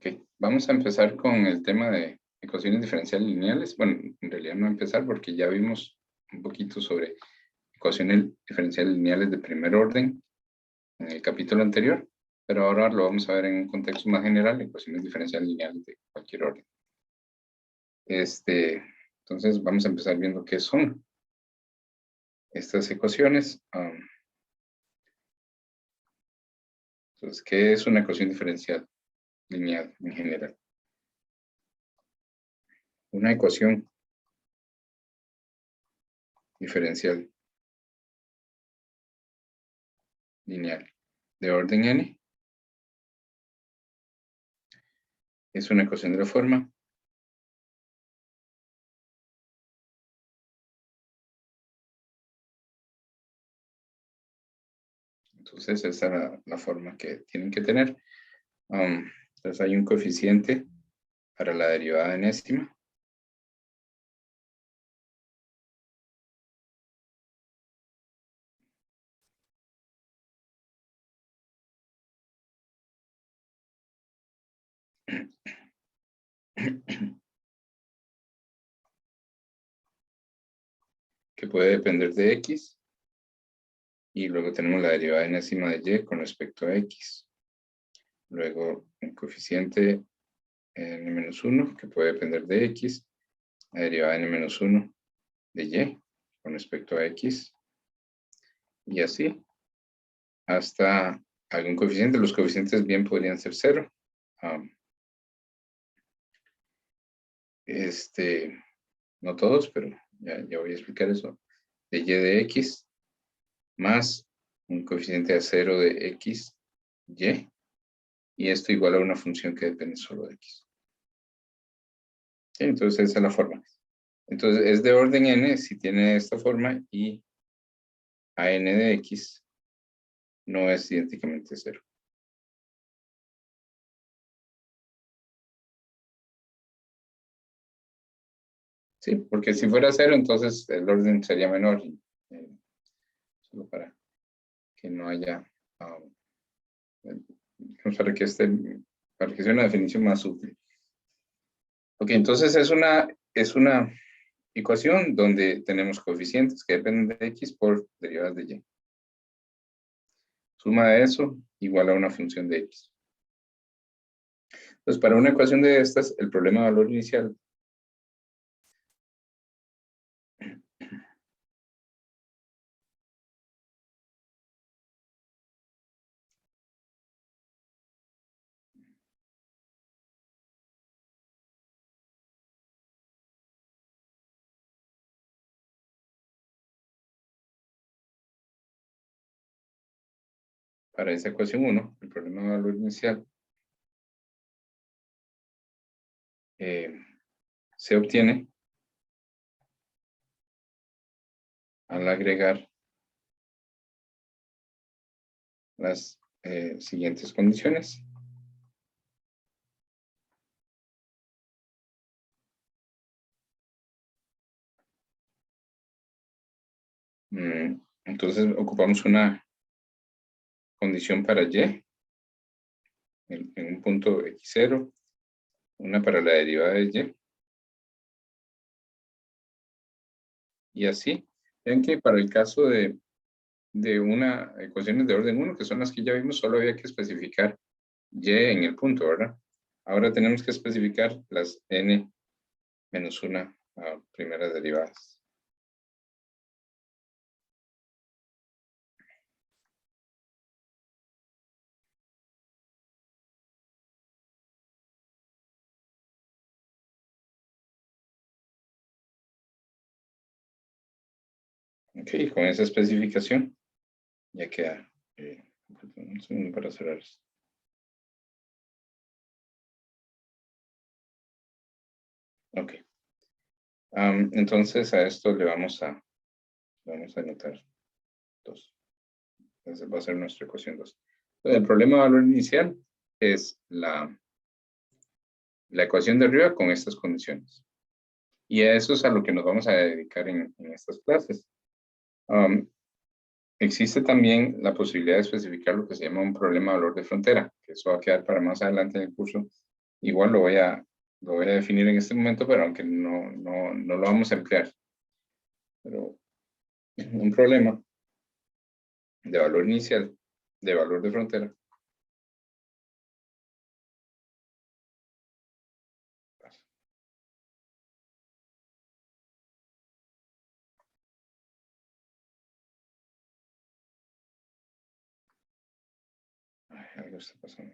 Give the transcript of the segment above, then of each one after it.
Ok, vamos a empezar con el tema de ecuaciones diferenciales lineales. Bueno, en realidad no empezar porque ya vimos un poquito sobre ecuaciones diferenciales lineales de primer orden en el capítulo anterior, pero ahora lo vamos a ver en un contexto más general, ecuaciones diferenciales lineales de cualquier orden. Entonces vamos a empezar viendo qué son estas ecuaciones. Entonces, ¿qué es una ecuación diferencial lineal en general? Una ecuación diferencial lineal de orden n es una ecuación de la forma entonces esa es la forma que tienen que tener. Entonces hay un coeficiente para la derivada enésima. Que puede depender de x. Y luego tenemos la derivada enésima de y con respecto a x. Luego un coeficiente n-1 que puede depender de x. La derivada n-1 de y con respecto a x. Y así hasta algún coeficiente. Los coeficientes bien podrían ser 0. No todos, pero ya voy a explicar eso. De y de x más un coeficiente a 0 de x, y. Y esto igual a una función que depende solo de x. ¿Sí? Entonces esa es la forma. Entonces es de orden n si tiene esta forma y a n de x no es idénticamente 0. Sí, porque si fuera 0, entonces el orden sería menor. Solo para que no haya, para que sea una definición más útil. Ok, entonces es una ecuación donde tenemos coeficientes que dependen de x por derivadas de y. Suma de eso igual a una función de x. Entonces, para una ecuación de estas, el problema de valor inicial para esa ecuación 1, el problema de valor inicial, se obtiene al agregar las siguientes condiciones. Entonces ocupamos una condición para y en un punto x0, una para la derivada de y así. Ven que para el caso de una ecuaciones de orden 1, que son las que ya vimos, solo había que especificar y en el punto, ¿verdad? Ahora tenemos que especificar las n-1 primeras derivadas. Ok, con esa especificación ya queda. Un segundo para cerrar esto. Ok. Entonces a esto le vamos a anotar 2. Entonces va a ser nuestra ecuación 2. El problema de valor inicial es la ecuación de arriba con estas condiciones. Y a eso es a lo que nos vamos a dedicar en estas clases. Existe también la posibilidad de especificar lo que se llama un problema de valor de frontera, que eso va a quedar para más adelante en el curso, igual lo voy a definir en este momento, pero aunque no lo vamos a emplear. Pero un problema de valor inicial, de valor de frontera. Ay, algo está pasando.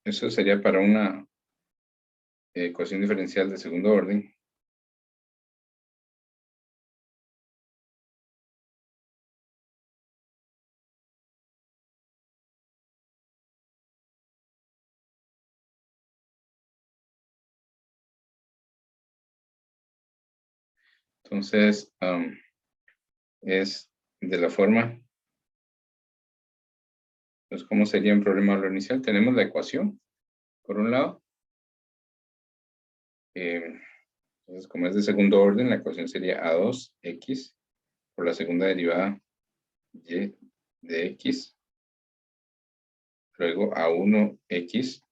Eso sería para una ecuación diferencial de segundo orden. Entonces, es de la forma, pues, ¿cómo sería un problema de valor inicial? Tenemos la ecuación, por un lado. Entonces, como es de segundo orden, la ecuación sería A2x por la segunda derivada y de x, luego A1x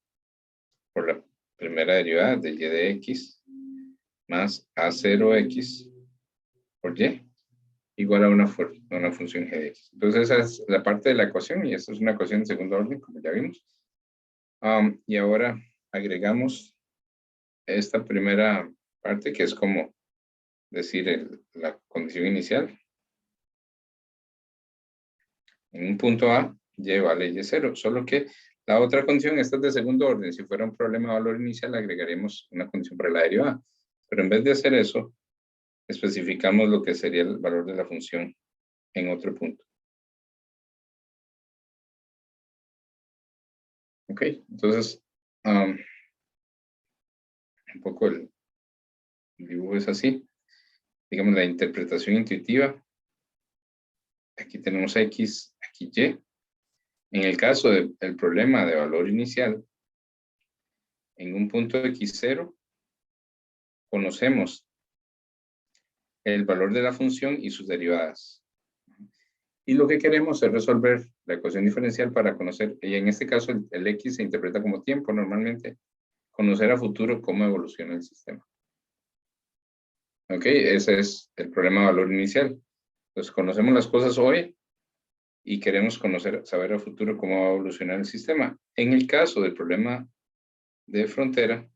por la primera derivada de y de x, más A0x por y, igual a una función g de x. Entonces, esa es la parte de la ecuación, y esta es una ecuación de segundo orden, como ya vimos. Y ahora agregamos esta primera parte, que es como decir la condición inicial. En un punto A, y vale y0, solo que la otra condición, esta es de segundo orden. Si fuera un problema de valor inicial, agregaríamos una condición para la derivada. Pero en vez de hacer eso, especificamos lo que sería el valor de la función en otro punto. Ok, entonces, un poco el dibujo es así. Digamos, la interpretación intuitiva. Aquí tenemos X, aquí Y. En el caso del problema de valor inicial, en un punto X0, conocemos el valor de la función y sus derivadas. Y lo que queremos es resolver la ecuación diferencial para conocer, y en este caso el X se interpreta como tiempo normalmente, conocer a futuro cómo evoluciona el sistema. Ok, ese es el problema de valor inicial. Entonces conocemos las cosas hoy y queremos saber a futuro cómo va a evolucionar el sistema. En el caso del problema de frontera,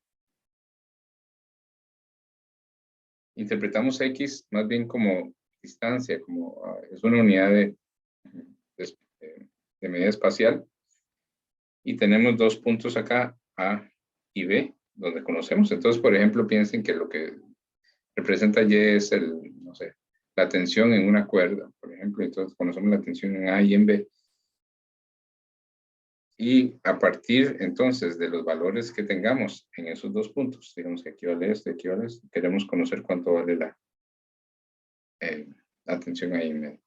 interpretamos X más bien como distancia, como es una unidad de medida espacial, y tenemos dos puntos acá, A y B, donde conocemos. Entonces, por ejemplo, piensen que lo que representa Y es no sé, la tensión en una cuerda, por ejemplo. Entonces, conocemos la tensión en A y en B. Y a partir, entonces, de los valores que tengamos en esos dos puntos, digamos que aquí vale esto, queremos conocer cuánto vale la tensión ahí en medio.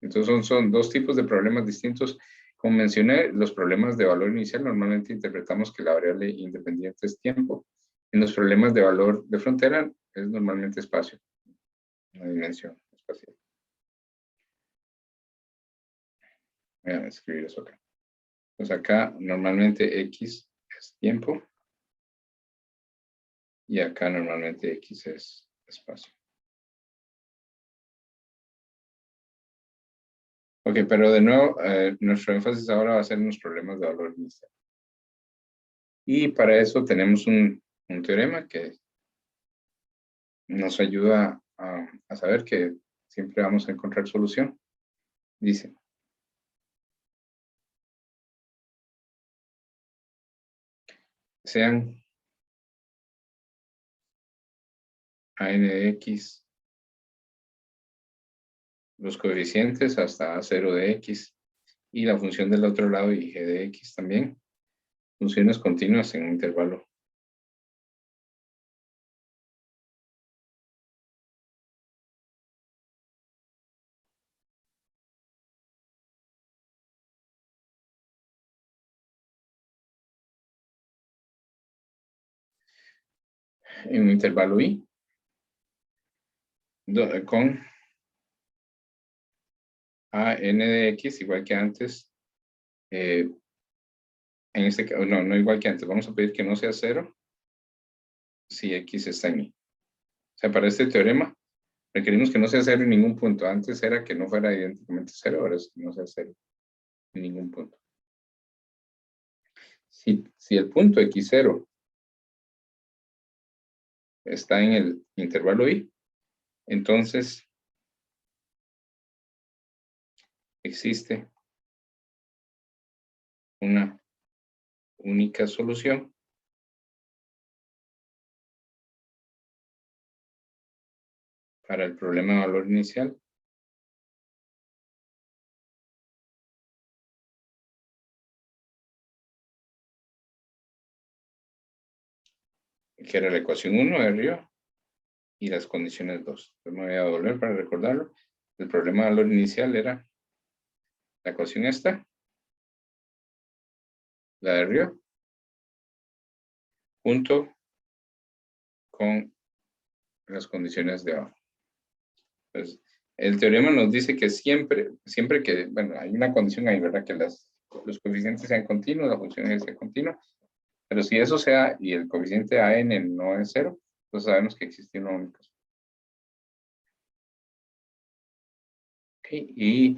Entonces, son dos tipos de problemas distintos. Como mencioné, los problemas de valor inicial normalmente interpretamos que la variable independiente es tiempo. En los problemas de valor de frontera es normalmente espacio, una dimensión espacial. Voy a escribir eso acá. Pues acá normalmente X es tiempo y acá normalmente X es espacio. Ok, pero de nuevo, nuestro énfasis ahora va a ser en los problemas de valor inicial. Y para eso tenemos un teorema que nos ayuda a saber que siempre vamos a encontrar solución. Dice, sean a n de x los coeficientes hasta a0 de x y la función del otro lado y g de x también, funciones continuas en un intervalo. en un intervalo I con a n de x igual que antes. En este caso, no igual que antes. Vamos a pedir que no sea 0 si x está en I. O sea, para este teorema requerimos que no sea 0 en ningún punto. Antes era que no fuera idénticamente 0, ahora es que no sea 0 en ningún punto. Si el punto x0 está en el intervalo I, entonces existe una única solución para el problema de valor inicial que era la ecuación 1 de arriba y las condiciones 2. Entonces me voy a volver para recordarlo. El problema de valor inicial era la ecuación esta, la de arriba, junto con las condiciones de abajo. Entonces, el teorema nos dice que siempre que, bueno, hay una condición ahí, ¿verdad? Que los coeficientes sean continuos, la función sea continua, pero si eso sea y el coeficiente AN no es 0, pues sabemos que existe una única. Okay. Y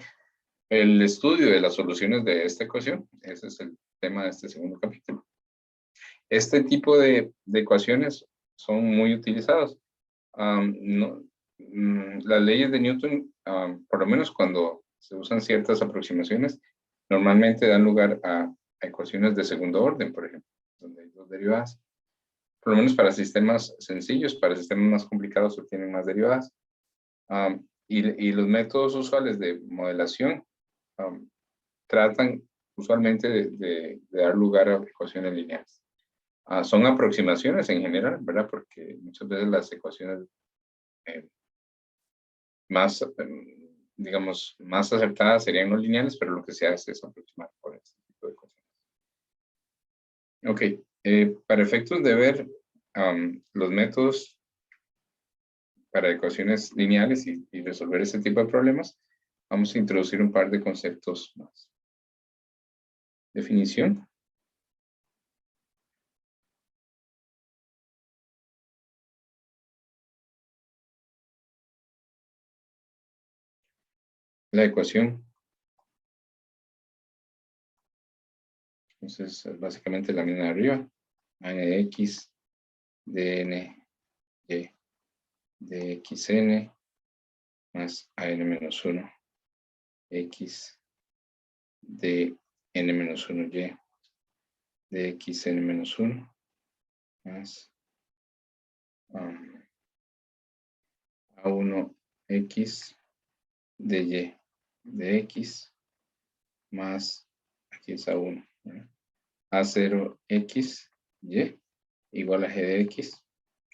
el estudio de las soluciones de esta ecuación, ese es el tema de este segundo capítulo. Este tipo de ecuaciones son muy utilizadas. Las leyes de Newton, por lo menos cuando se usan ciertas aproximaciones, normalmente dan lugar a ecuaciones de segundo orden, por ejemplo, donde hay dos derivadas. Por lo menos para sistemas sencillos, para sistemas más complicados se obtienen más derivadas. Y los métodos usuales de modelación tratan usualmente de dar lugar a ecuaciones lineales. Son aproximaciones en general, ¿verdad? Porque muchas veces las ecuaciones más, digamos, más acertadas serían no lineales, pero lo que se hace es aproximar por este tipo de ecuaciones. Ok, para efectos de ver los métodos para ecuaciones lineales y resolver este tipo de problemas, vamos a introducir un par de conceptos más. Definición. La ecuación. Entonces, es básicamente la misma de arriba. A n de x, de n, y, de xn, más a n menos 1, x, de n menos 1, y, de xn menos 1, más a1x, de y, de x, más, aquí es a1, ¿verdad? A0x, y, igual a g de x.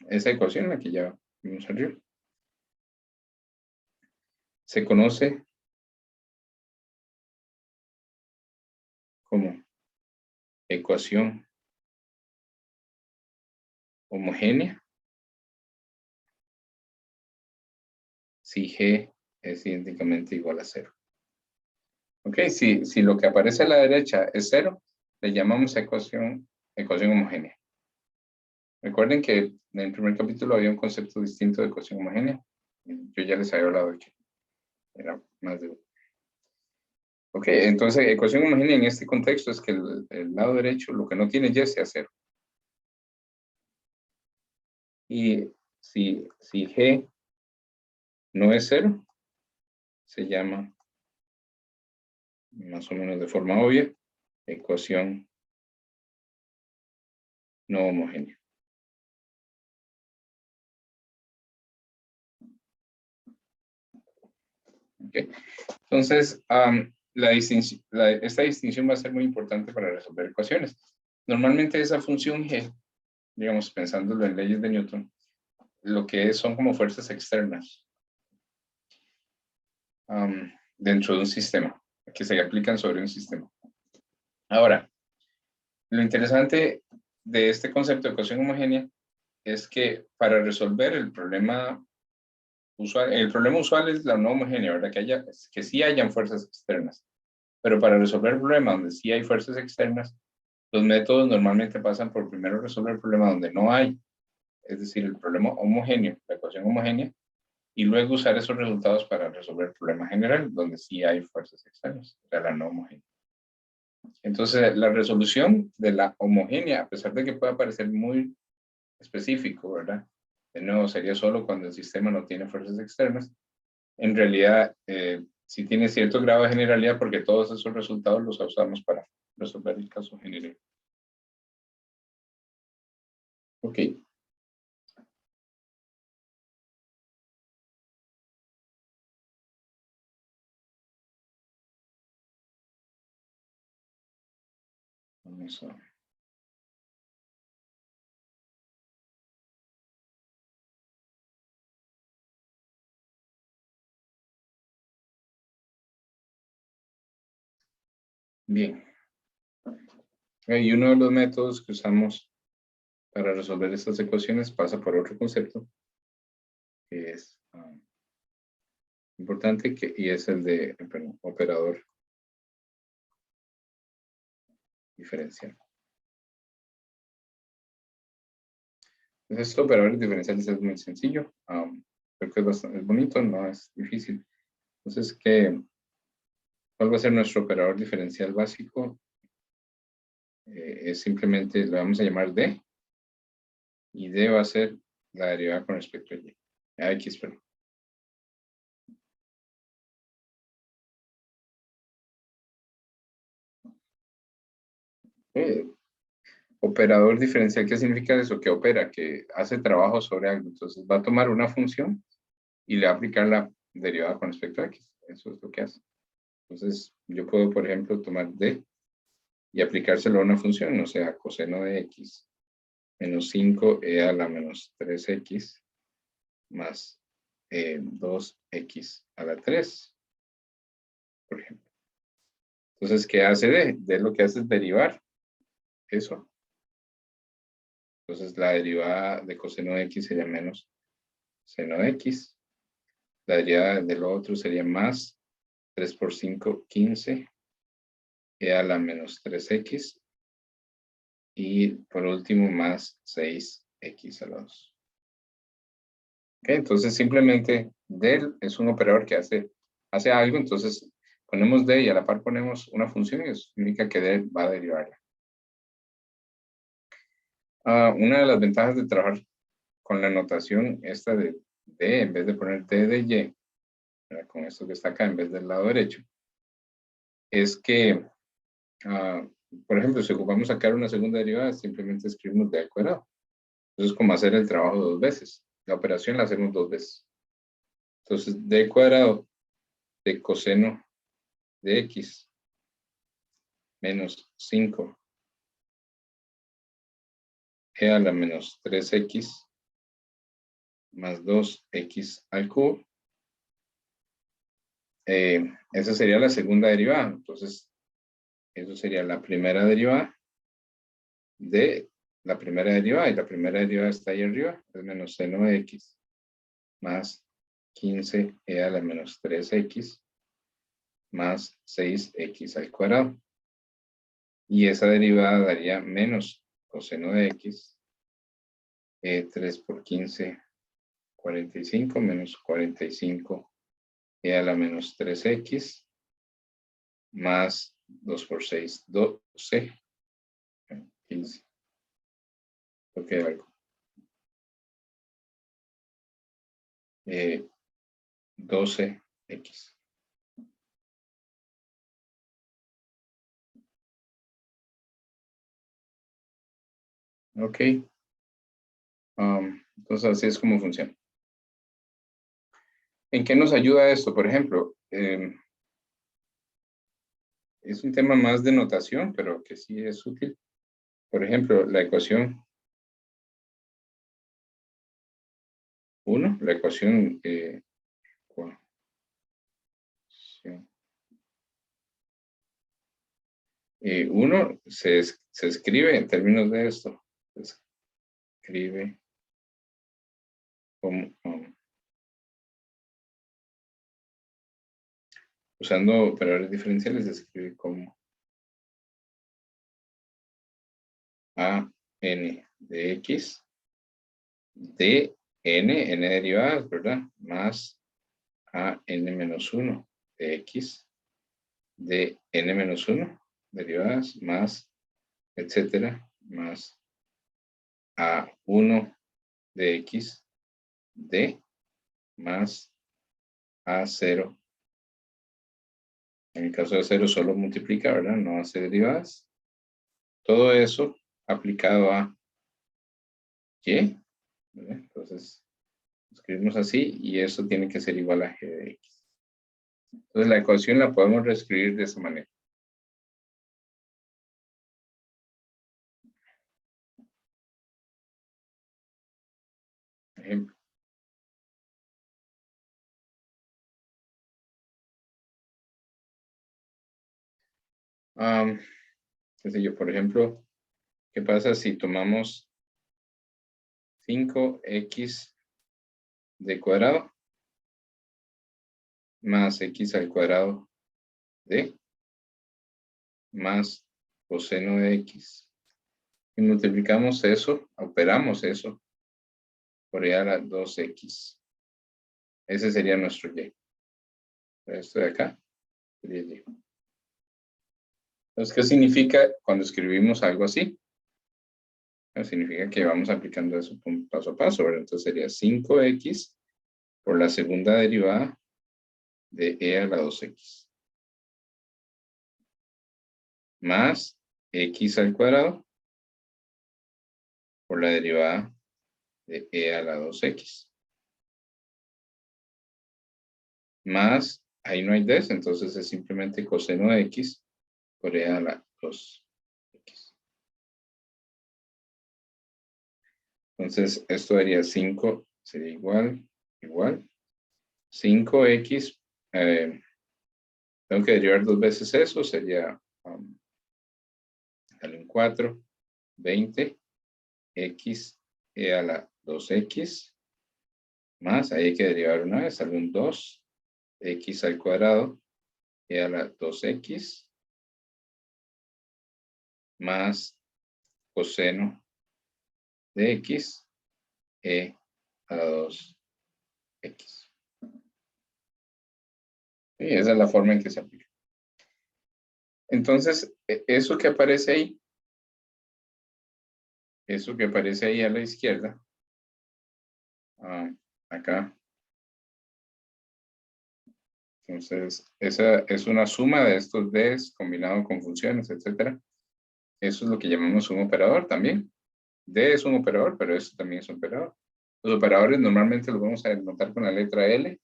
Esa ecuación, la que ya vimos arriba, se conoce como ecuación homogénea si G es idénticamente igual a 0. Ok, si lo que aparece a la derecha es 0, le llamamos ecuación homogénea. Recuerden que en el primer capítulo había un concepto distinto de ecuación homogénea. Yo ya les había hablado de que era más de uno. Ok, entonces ecuación homogénea en este contexto es que el lado derecho, lo que no tiene y sea 0. Y si G no es 0, se llama, más o menos de forma obvia, ecuación no homogénea. Okay. Entonces, esta distinción va a ser muy importante para resolver ecuaciones. Normalmente esa función G, digamos, pensándolo en leyes de Newton, lo que son como fuerzas externas dentro de un sistema, que se aplican sobre un sistema. Ahora, lo interesante de este concepto de ecuación homogénea es que para resolver el problema usual es la no homogénea, ¿verdad? Que sí hayan fuerzas externas. Pero para resolver el problema donde sí hay fuerzas externas, los métodos normalmente pasan por primero resolver el problema donde no hay, es decir, el problema homogéneo, la ecuación homogénea, y luego usar esos resultados para resolver el problema general, donde sí hay fuerzas externas, o sea, la no homogénea. Entonces, la resolución de la homogénea, a pesar de que pueda parecer muy específico, ¿verdad? De nuevo, sería solo cuando el sistema no tiene fuerzas externas. En realidad, sí tiene cierto grado de generalidad porque todos esos resultados los usamos para resolver el caso general. Ok. Vamos a ver. Bien. Y uno de los métodos que usamos para resolver estas ecuaciones pasa por otro concepto que es importante y es el de operador diferencial. Entonces, este operador diferencial es muy sencillo. Creo que es bonito, no es difícil. Entonces, ¿cuál va a ser nuestro operador diferencial básico? Es simplemente, lo vamos a llamar D, y D va a ser la derivada con respecto a Y. A X, perdón. Operador diferencial, ¿qué significa eso? Que opera, que hace trabajo sobre algo. Entonces va a tomar una función y le va a aplicar la derivada con respecto a X. Eso es lo que hace. Entonces, yo puedo, por ejemplo, tomar D y aplicárselo a una función, o sea, coseno de X menos 5e a la menos 3X más 2X a la 3, por ejemplo. Entonces, ¿qué hace D? D lo que hace es derivar eso. Entonces, la derivada de coseno de X sería menos seno de X. La derivada de lo otro sería más 3 por 5, 15, e a la menos 3X. Y por último, más 6X a la 2. Okay, entonces, simplemente del es un operador que hace algo. Entonces, ponemos D y a la par ponemos una función y eso significa que D va a derivarla. Una de las ventajas de trabajar con la notación esta de D, en vez de poner D de Y, con esto que está acá en vez del lado derecho, es que, por ejemplo, si ocupamos sacar una segunda derivada, simplemente escribimos D al cuadrado. Entonces, es como hacer el trabajo dos veces. La operación la hacemos dos veces. Entonces, D cuadrado de coseno de X menos 5 e a la menos 3X más 2X al cubo. Esa sería la segunda derivada. Entonces, eso sería la primera derivada de la primera derivada. Y la primera derivada está ahí arriba. Es menos seno de X más 15e a la menos 3X más 6X al cuadrado. Y esa derivada daría menos coseno de X. 3 por 15, 45 menos 45 e a la menos 3X más 2 por 6, 12, 15. Ok, algo. 12X. Ok. Entonces así es como funciona. ¿En qué nos ayuda esto? Por ejemplo, es un tema más de notación, pero que sí es útil. Por ejemplo, la ecuación 1, la ecuación 1 se escribe en términos de esto. Se escribe como, usando operadores diferenciales, se escribe como a n de x de n derivadas, ¿verdad? Más a n menos 1 de x de n menos 1 derivadas más, etcétera, más a 1 de x de más a 0. En el caso de 0 solo multiplica, ¿verdad? No hace derivadas. Todo eso aplicado a y, ¿verdad? Entonces, escribimos así y eso tiene que ser igual a g de x. Entonces, la ecuación la podemos reescribir de esa manera. Ejemplo. Qué sé yo, por ejemplo, ¿qué pasa si tomamos 5x de cuadrado más x al cuadrado de más coseno de x? Y multiplicamos eso, operamos eso por e a la 2x. Ese sería nuestro y. Esto de acá sería y. Entonces, ¿qué significa cuando escribimos algo así? Significa que vamos aplicando eso paso a paso, ¿verdad? Entonces sería 5x por la segunda derivada de e a la 2x. Más x al cuadrado por la derivada de e a la 2x. Más, ahí no hay des, entonces es simplemente coseno de x por e a la 2x. Entonces, esto daría 5, sería igual. 5x, tengo que derivar 2 veces eso, sería sale en 4, 20, x e a la 2x, más, ahí hay que derivar una vez, sale un 2, x al cuadrado e a la 2x, más coseno de x e a la 2x. Y esa es la forma en que se aplica. Entonces, eso que aparece ahí a la izquierda, acá. Entonces, esa es una suma de estos Ds combinado con funciones, etcétera. Eso es lo que llamamos un operador también. D es un operador, pero eso también es un operador. Los operadores normalmente los vamos a denotar con la letra L.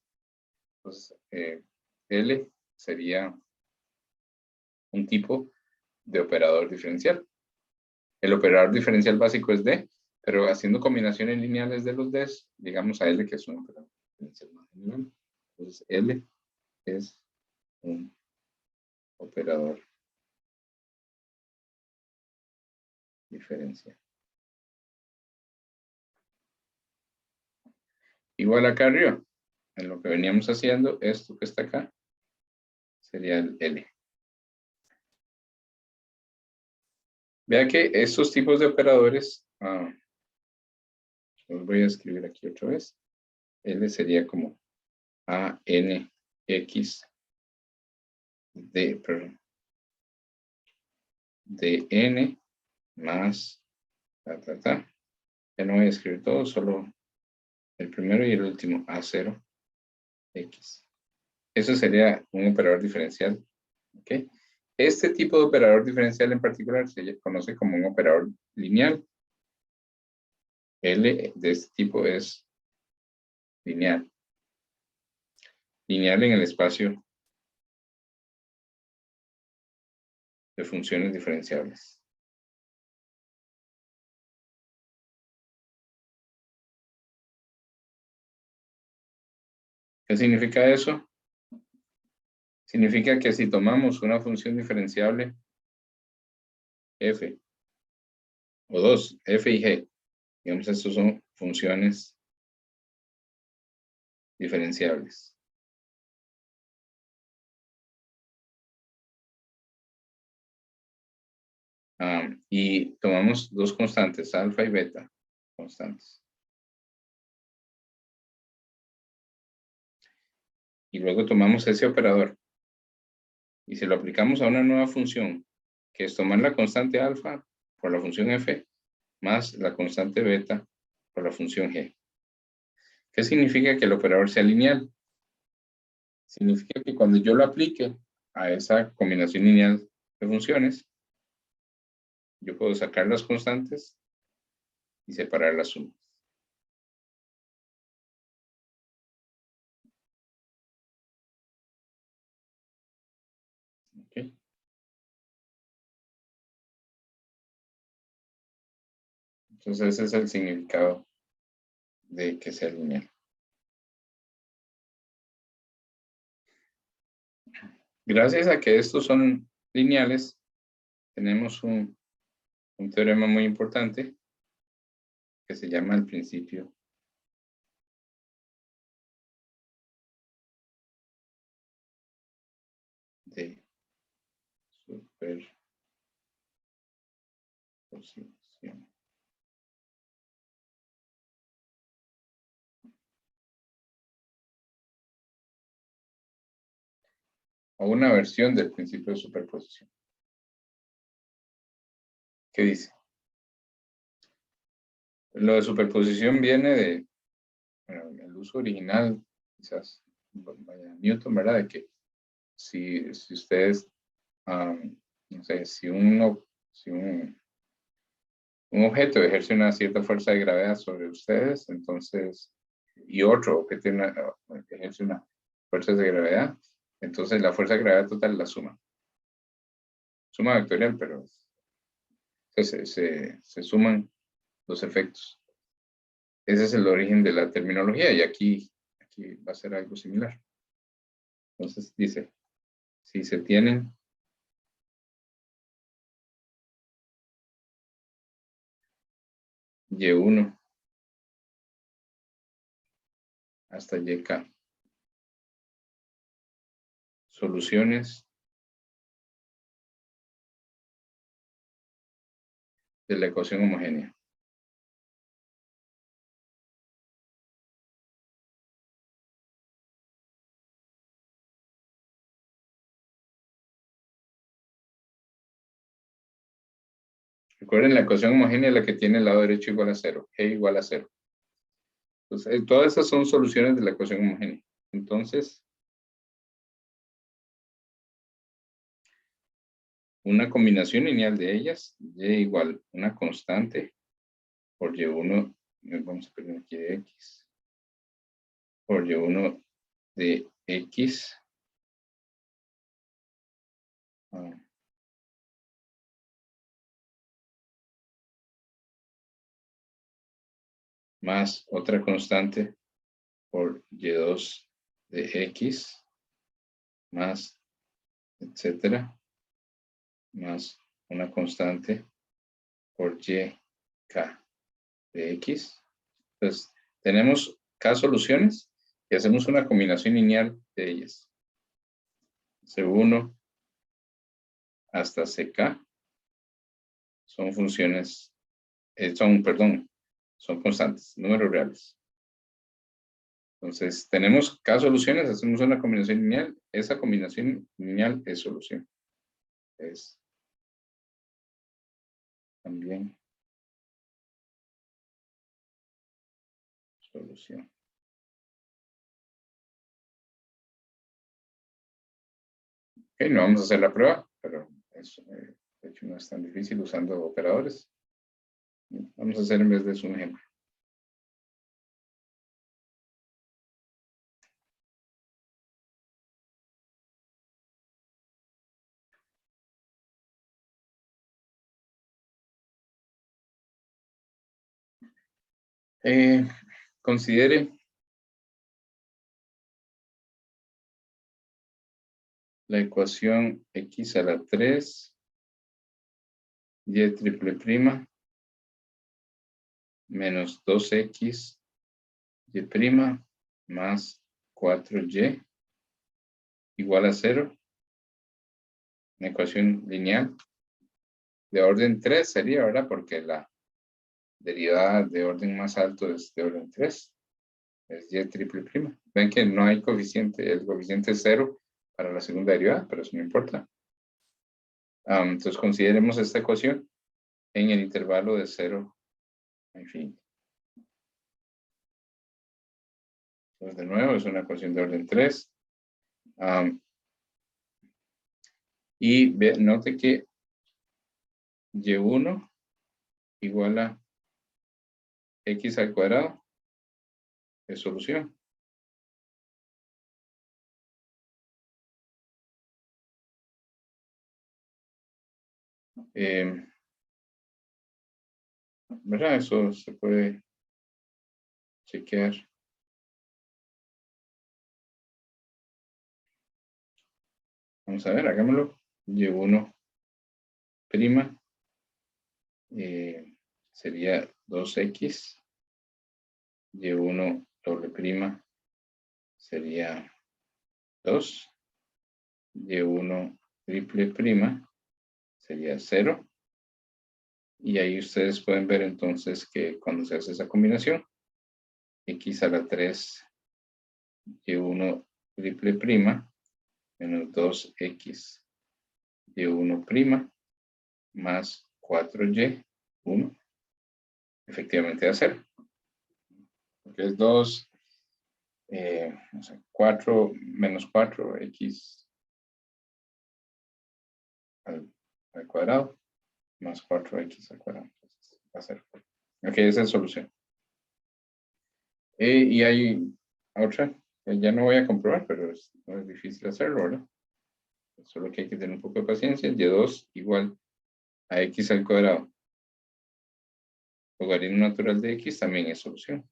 Entonces, L sería un tipo de operador diferencial. El operador diferencial básico es D, pero haciendo combinaciones lineales de los Ds, digamos a L que es un operador diferencial más general. Entonces, L es un operador diferencial. Igual acá arriba, en lo que veníamos haciendo, esto que está acá, sería el L. Vea que estos tipos de operadores, los voy a escribir aquí otra vez. L sería como a, n, x, de n más, Ya no voy a escribir todo, solo el primero y el último, a0, x. Eso sería un operador diferencial. ¿Ok? Este tipo de operador diferencial en particular se conoce como un operador lineal. L de este tipo es lineal. Lineal en el espacio de funciones diferenciables. ¿Qué significa eso? Significa que si tomamos una función diferenciable f o dos, f y g, digamos, estos son funciones diferenciables. Y tomamos dos constantes, alfa y beta, constantes. Y luego tomamos ese operador y se lo aplicamos a una nueva función, que es tomar la constante alfa por la función f más la constante beta por la función g. ¿Qué significa que el operador sea lineal? Significa que cuando yo lo aplique a esa combinación lineal de funciones, yo puedo sacar las constantes y separar las sumas. ¿Okay? Entonces ese es el significado de que sea lineal. Gracias a que estos son lineales, tenemos un teorema muy importante que se llama el principio de superposición. O una versión del principio de superposición. ¿Qué dice? Lo de superposición viene de, bueno, el uso original, quizás, vaya, Newton, ¿verdad? De que si ustedes, no sé, si un objeto ejerce una cierta fuerza de gravedad sobre ustedes, entonces, y otro objeto ejerce una fuerza de gravedad, entonces la fuerza de gravedad total es la suma. Suma vectorial, pero se suman los efectos. Ese es el origen de la terminología y aquí va a ser algo similar. Entonces dice, si se tienen Y1 hasta YK soluciones de la ecuación homogénea. Recuerden, la ecuación homogénea es la que tiene el lado derecho igual a 0, G igual a 0. Entonces, todas esas son soluciones de la ecuación homogénea. Entonces, una combinación lineal de ellas, Y igual una constante por Y1, vamos a poner aquí de X, por Y1 de X, más otra constante por Y2 de X, más, etcétera, más una constante por YK de X. Entonces, tenemos K soluciones y hacemos una combinación lineal de ellas. C1 hasta CK son funciones, son constantes, números reales. Entonces, tenemos K soluciones, hacemos una combinación lineal. Esa combinación lineal es solución. Es también solución. Ok, no vamos a hacer la prueba, pero eso, de hecho no es tan difícil usando operadores. Vamos a hacer en vez de eso un ejemplo. Considere la ecuación x a la 3, y triple prima, menos 2x, y prima, más 4y igual a 0. Una ecuación lineal de orden 3 sería, ¿verdad? Porque la derivada de orden más alto es de orden 3. Es y triple prima. Ven que no hay coeficiente, el coeficiente es 0 para la segunda derivada, pero eso no importa. Entonces consideremos esta ecuación en el intervalo de 0 a infinito. Entonces de nuevo es una ecuación de orden 3. Y note que y1 igual a x al cuadrado es solución. ¿Verdad? Eso se puede chequear. Vamos a ver, hagámoslo. Y1 prima sería 2x. Y1 doble prima sería 2. Y1 triple prima sería 0. Y ahí ustedes pueden ver entonces que cuando se hace esa combinación, x a la 3, y1 triple prima, menos 2x, y1 prima, más 4y1, efectivamente da 0. Porque es 2, 4 menos 4x al cuadrado, más 4x al cuadrado. Entonces va a 0. Ok, esa es la solución. Y hay otra que ya no voy a comprobar, pero no es difícil hacerlo, ¿verdad? Solo que hay que tener un poco de paciencia. Y2 igual a x al cuadrado. Logaritmo natural de x también es solución.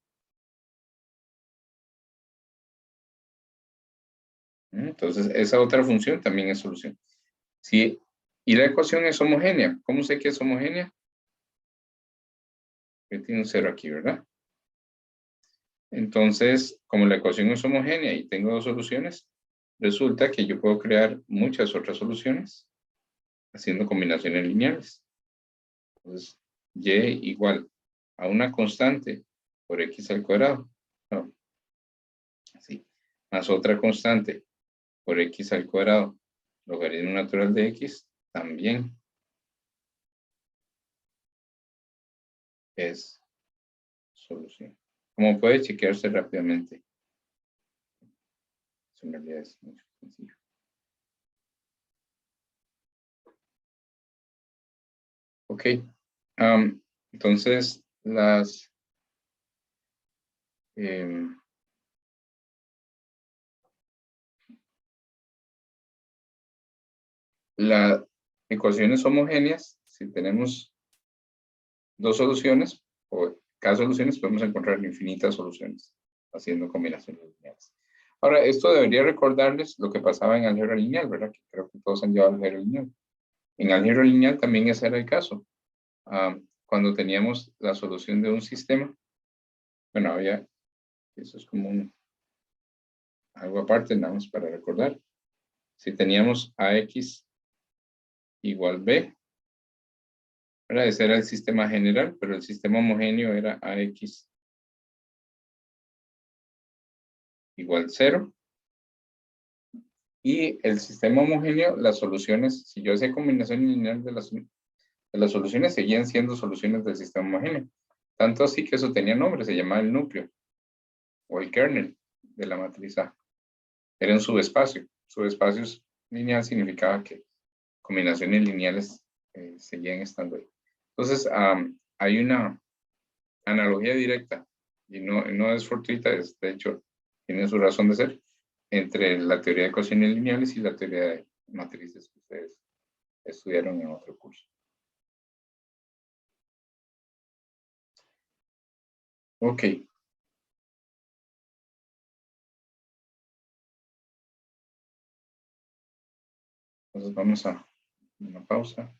Entonces, esa otra función también es solución. Sí, y la ecuación es homogénea. ¿Cómo sé que es homogénea? Que tiene un 0 aquí, ¿verdad? Entonces, como la ecuación es homogénea y tengo dos soluciones, resulta que yo puedo crear muchas otras soluciones haciendo combinaciones lineales. Entonces, y igual a una constante por x al cuadrado. No, así. Más otra constante por x al cuadrado, logaritmo natural de x, también es solución. Como puede chequearse rápidamente. Eso en realidad es muy sencillo. Ok. Entonces, las ecuaciones homogéneas, si tenemos dos soluciones, o cada soluciones, podemos encontrar infinitas soluciones haciendo combinaciones lineales. Ahora, esto debería recordarles lo que pasaba en álgebra lineal, ¿verdad? Que creo que todos han llevado álgebra lineal. En álgebra lineal también ese era el caso. Cuando teníamos la solución de un sistema, bueno, había, eso es como algo aparte, nada más para recordar. Si teníamos AX igual B, ¿verdad? Ese era el sistema general, pero el sistema homogéneo era AX igual 0. Y el sistema homogéneo, las soluciones, si yo hacía combinación lineal de las soluciones, seguían siendo soluciones del sistema homogéneo. Tanto así que eso tenía nombre, se llamaba el núcleo o el kernel de la matriz A. Era un subespacio. Subespacios lineal significaba que combinaciones lineales seguían estando ahí. Entonces, hay una analogía directa y no es fortuita, de hecho, tiene su razón de ser entre la teoría de ecuaciones lineales y la teoría de matrices que ustedes estudiaron en otro curso. Ok. Entonces vamos a una pausa.